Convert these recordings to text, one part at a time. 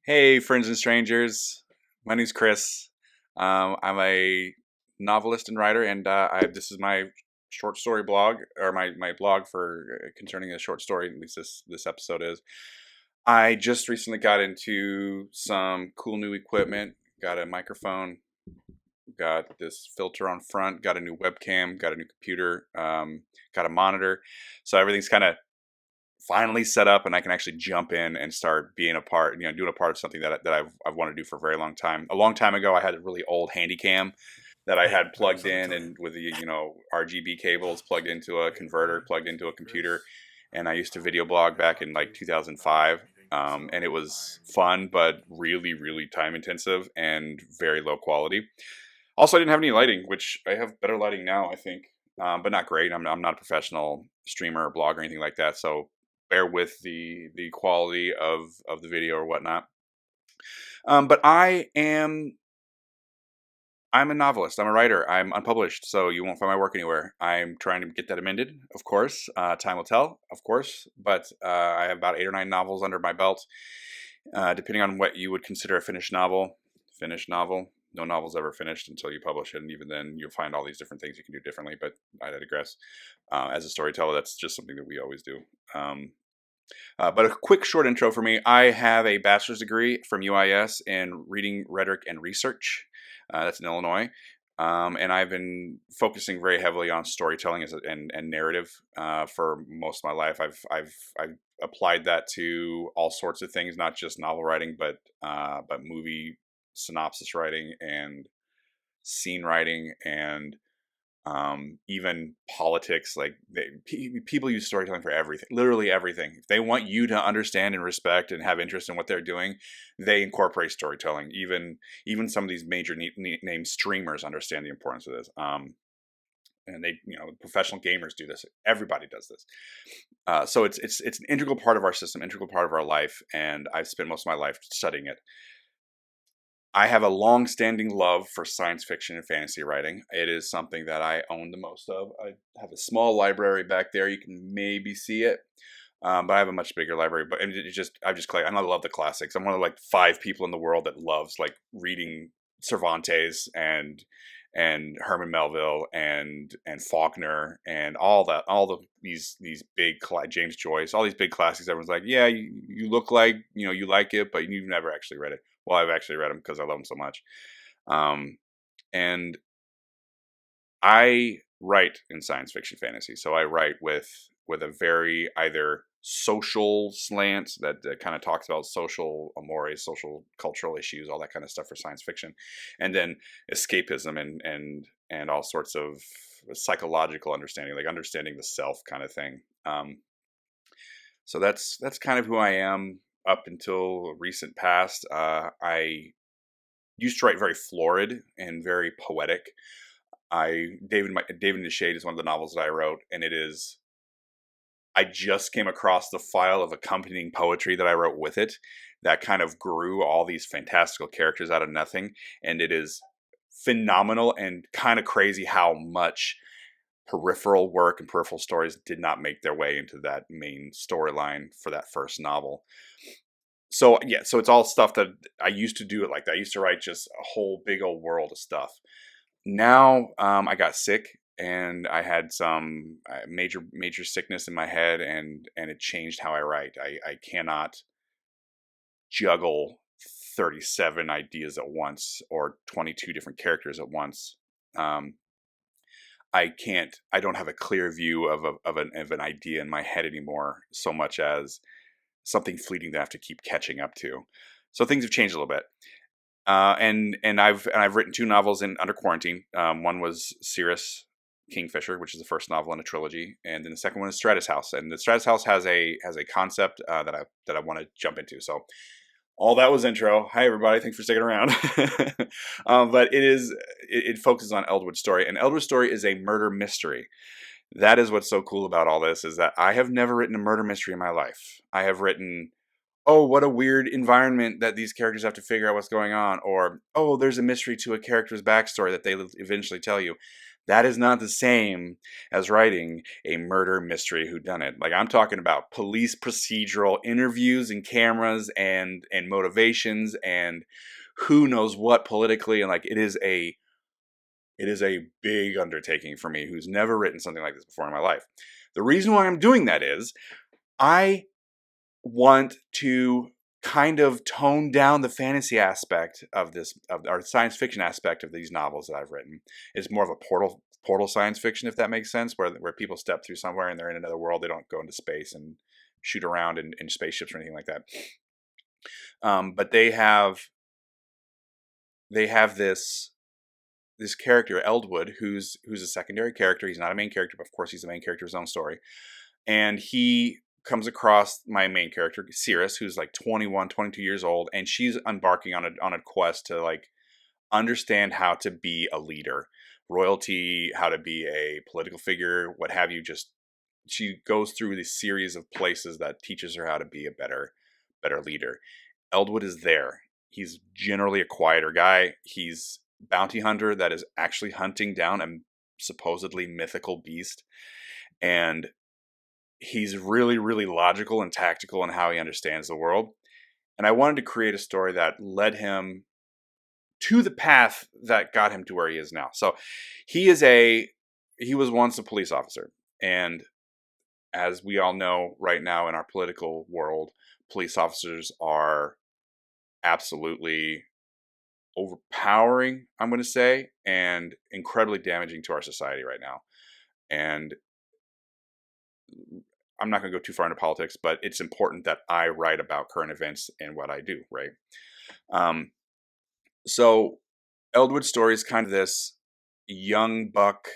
Hey, friends and strangers. My name's Chris. I'm a novelist and writer, and this is my short story blog, or my blog for concerning a short story. At least this episode is. I just recently got into some cool new equipment. Got a microphone. Got this filter on front. Got a new webcam. Got a new computer. Got a monitor. So everything's kind of finally set up, and I can actually jump in and start being a part, doing a part of something that I've wanted to do for a very long time. A long time ago, I had a really old handy cam that I had plugged in and with the RGB cables plugged into a converter, plugged into a computer, and I used to video blog back in like 2005. And it was fun, but really, really time intensive and very low quality. Also, I didn't have any lighting, which I have better lighting now, I think, but not great. I'm not a professional streamer or blogger or anything like that, so bear with the quality of the video or whatnot. But I'm a novelist. I'm a writer. I'm unpublished, so you won't find my work anywhere. I'm trying to get that amended, of course. Time will tell, of course. But I have about 8 or 9 novels under my belt, depending on what you would consider a finished novel. Finished novel. No novel's ever finished until you publish it, and even then you'll find all these different things you can do differently, but I digress. As a storyteller, that's just something that we always do. But a quick short intro for me. I have a bachelor's degree from UIS in reading, rhetoric, and research. That's in Illinois. And I've been focusing very heavily on storytelling and narrative for most of my life. I've applied that to all sorts of things, not just novel writing, but movie synopsis writing and scene writing and even politics. Like people use storytelling for everything, literally everything. If they want you to understand and respect and have interest in what they're doing, they incorporate storytelling. Even some of these major name streamers understand the importance of this. And they, professional gamers do this. Everybody does this. So it's an integral part of our system, integral part of our life, and I've spent most of my life studying it. I have a long-standing love for science fiction and fantasy writing. It is something that I own the most of. I have a small library back there. You can maybe see it, but I have a much bigger library. But I love the classics. I'm one of like 5 people in the world that loves like reading Cervantes and Herman Melville and Faulkner and these big James Joyce, all these big classics. Everyone's like, yeah, you look like you like it, but you've never actually read it. Well, I've actually read them because I love them so much. And I write in science fiction fantasy. So I write with a very either social slant that kind of talks about social amores, social cultural issues, all that kind of stuff for science fiction. And then escapism and all sorts of psychological understanding, like understanding the self kind of thing. So that's kind of who I am. Up until recent past, I used to write very florid and very poetic. David in the Shade is one of the novels that I wrote, and I just came across the file of accompanying poetry that I wrote with it that kind of grew all these fantastical characters out of nothing, and it is phenomenal and kind of crazy how much peripheral work and peripheral stories did not make their way into that main storyline for that first novel. So yeah, so it's all stuff that I used to do it like that. I used to write just a whole big old world of stuff. Now I got sick and I had some major sickness in my head, and it changed how I write. I cannot juggle 37 ideas at once or 22 different characters at once. I don't have a clear view of an idea in my head anymore, so much as something fleeting that I have to keep catching up to. So things have changed a little bit. And I've written 2 novels under quarantine. One was Cirrus Kingfisher, which is the first novel in a trilogy, and then the second one is Stratus House. And the Stratus House has a concept that I want to jump into. So all that was intro. Hi everybody, thanks for sticking around. But it focuses on Eldwood story, and Eldwood story is a murder mystery. That is what's so cool about all this, is that I have never written a murder mystery in my life. I have written, oh, what a weird environment that these characters have to figure out what's going on, or, oh, there's a mystery to a character's backstory that they eventually tell you. That is not the same as writing a murder mystery whodunit. Like, I'm talking about police procedural interviews and cameras and motivations and who knows what politically, and like it is a big undertaking for me who's never written something like this before in my life. The reason why I'm doing that is I want to kind of tone down the fantasy aspect of this, of our science fiction aspect of these novels that I've written. It's more of a portal science fiction, if that makes sense, where people step through somewhere and they're in another world. They don't go into space and shoot around in spaceships or anything like that. But they have this character, Eldwood, who's a secondary character. He's not a main character, but of course he's the main character of his own story. And he comes across my main character, Cirrus, who's like 21, 22 years old, and she's embarking on a quest to like understand how to be a leader, royalty, how to be a political figure, what have you. Just she goes through this series of places that teaches her how to be a better leader. Eldwood is there. He's generally a quieter guy. He's bounty hunter that is actually hunting down a supposedly mythical beast, and he's really, really logical and tactical in how he understands the world. And I wanted to create a story that led him to the path that got him to where he is now. So he was once a police officer, and as we all know right now in our political world, police officers are absolutely overpowering, I'm going to say, and incredibly damaging to our society right now. And I'm not going to go too far into politics, but it's important that I write about current events and what I do, right? So Eldwood's story is kind of this young buck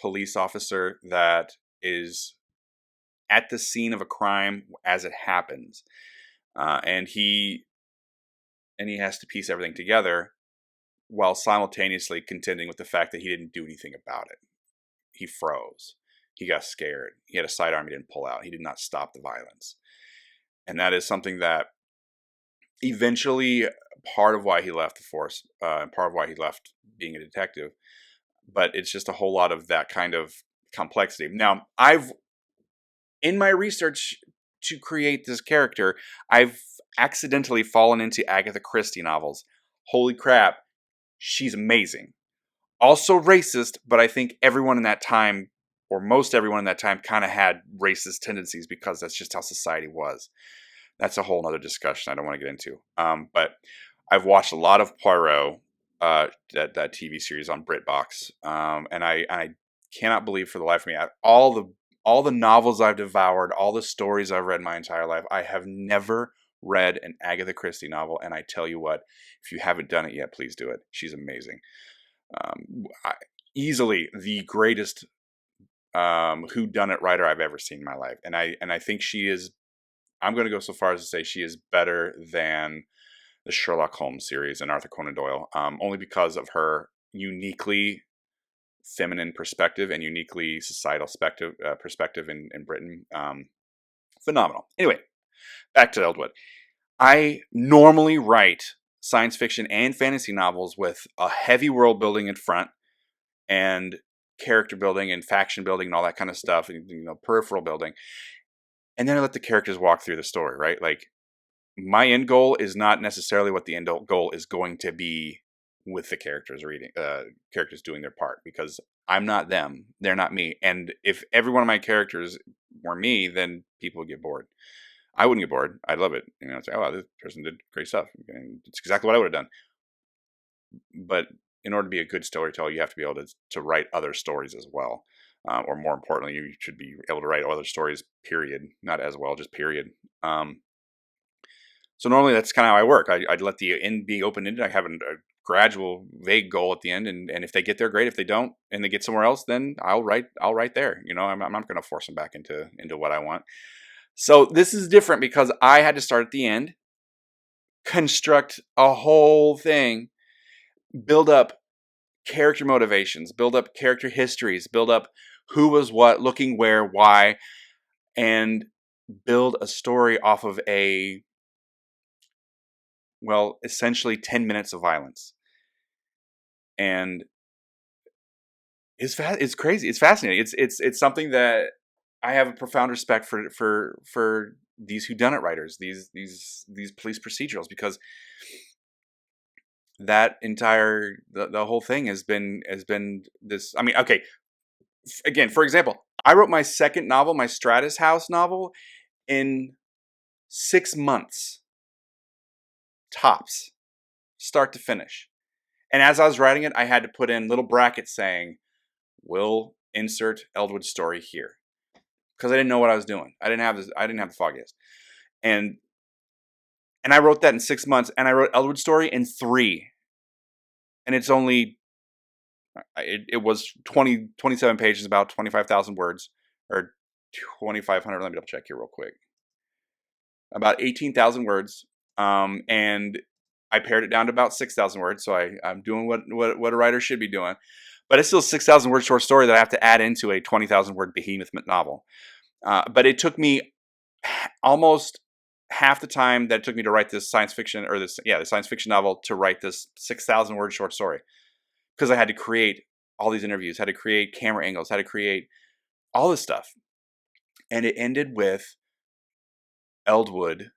police officer that is at the scene of a crime as it happens. And he has to piece everything together while simultaneously contending with the fact that he didn't do anything about it. He froze. He got scared. He had a sidearm he didn't pull out. He did not stop the violence. And that is something that eventually part of why he left the force, and part of why he left being a detective. But it's just a whole lot of that kind of complexity. Now, in my research to create this character, I've accidentally fallen into Agatha Christie novels. Holy crap, she's amazing. Also racist, but I think everyone in that time, or most everyone in that time, kind of had racist tendencies because that's just how society was. That's a whole other discussion I don't want to get into. But I've watched a lot of Poirot, that TV series on BritBox, and I cannot believe for the life of me, all the novels I've devoured, all the stories I've read my entire life, I have never read an Agatha Christie novel. And I tell you what, if you haven't done it yet, please do it. She's amazing. Easily the greatest whodunit writer I've ever seen in my life, and I think she is. I'm going to go so far as to say she is better than the Sherlock Holmes series and Arthur Conan Doyle, only because of her uniquely feminine perspective and uniquely societal perspective in Britain. Phenomenal. Anyway, back to Eldwood. I normally write science fiction and fantasy novels with a heavy world building in front and character building and faction building and all that kind of stuff, and peripheral building. And then I let the characters walk through the story, right? Like, my end goal is not necessarily what the end goal is going to be with the characters characters doing their part, because I'm not them, they're not me. And if every one of my characters were me, then people would get bored. I wouldn't get bored. I'd love it. Say, oh, this person did great stuff. And it's exactly what I would have done. But in order to be a good storyteller, you have to be able to write other stories as well. Or more importantly, you should be able to write other stories, period. Not as well, just period. So normally that's kind of how I work. I'd let the end be open-ended. I have a gradual, vague goal at the end. And if they get there, great. If they don't and they get somewhere else, then I'll write there. I'm not going to force them back into what I want. So this is different because I had to start at the end, construct a whole thing, build up character motivations, build up character histories, build up who was what, looking where, why, and build a story off of essentially 10 minutes of violence. And It's crazy. It's fascinating. It's something that I have a profound respect for these whodunit writers, these police procedurals, because that entire the whole thing has been this. I mean, okay, again, for example, I wrote my second novel, my Stratus House novel, in 6 months tops, start to finish. And as I was writing it, I had to put in little brackets saying, "We'll insert Eldwood story here," because I didn't know what I was doing. I didn't have this. I didn't have the foggiest. And and I wrote that in 6 months, and I wrote Eldwood story in 3. And it's only it was 27 pages, about 25,000 words, or 2,500. Let me double check here real quick. About 18,000 words, and I pared it down to about 6,000 words. So I'm doing what a writer should be doing, but it's still a 6,000 word short story that I have to add into a 20,000 word behemoth novel. But it took me almost half the time that it took me to write this science fiction, or the science fiction novel, to write this 6,000 word short story, because I had to create all these interviews, had to create camera angles, had to create all this stuff. And it ended with Eldwood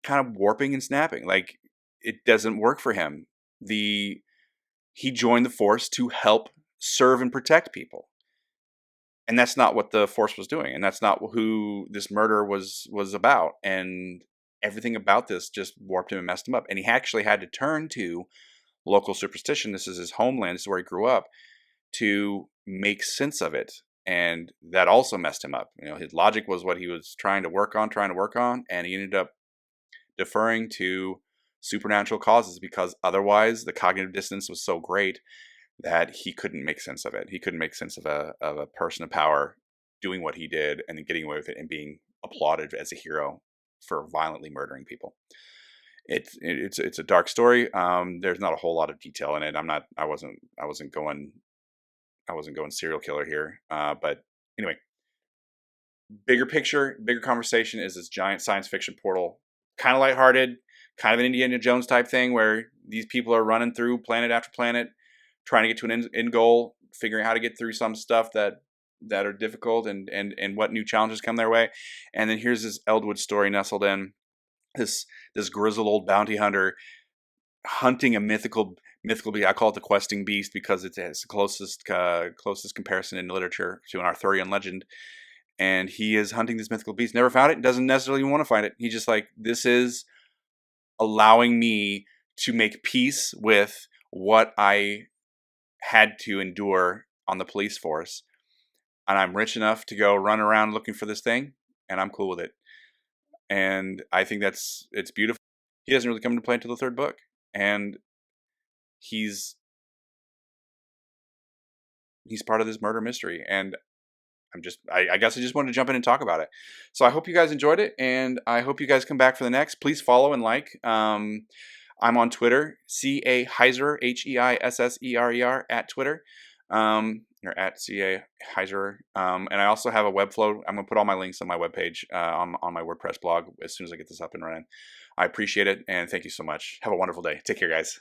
kind of warping and snapping. Like, it doesn't work for him. He joined the force to help serve and protect people. And that's not what the force was doing. And that's not who this murder was about. And everything about this just warped him and messed him up. And he actually had to turn to local superstition. This is his homeland. This is where he grew up, to make sense of it. And that also messed him up. You know, his logic was what he was trying to work on, and he ended up deferring to supernatural causes, because otherwise the cognitive dissonance was so great that he couldn't make sense of it. He couldn't make sense of a person of power doing what he did and then getting away with it and being applauded as a hero for violently murdering people. It's a dark story. There's not a whole lot of detail in it. I wasn't going serial killer here. But anyway, bigger picture, bigger conversation is this giant science fiction portal, kind of lighthearted, kind of an Indiana Jones type thing, where these people are running through planet after planet, trying to get to an end goal, figuring out how to get through some stuff that are difficult, and what new challenges come their way. And then here's this Eldwood story nestled in, this grizzled old bounty hunter hunting a mythical beast. I call it the questing beast because it's the closest comparison in literature to an Arthurian legend. And he is hunting this mythical beast. Never found it. Doesn't necessarily want to find it. He's just like, this is allowing me to make peace with what I had to endure on the police force. And I'm rich enough to go run around looking for this thing, and I'm cool with it. And I think it's beautiful. He doesn't really come into play until the 3rd book. And he's part of this murder mystery. And I guess I just wanted to jump in and talk about it. So I hope you guys enjoyed it, and I hope you guys come back for the next. Please follow and like. I'm on Twitter, C.A. Heiserer, HEISSERER, at Twitter, or at C.A. Heiserer. And I also have a Webflow. I'm going to put all my links on my webpage, on my WordPress blog, as soon as I get this up and running. I appreciate it, and thank you so much. Have a wonderful day. Take care, guys.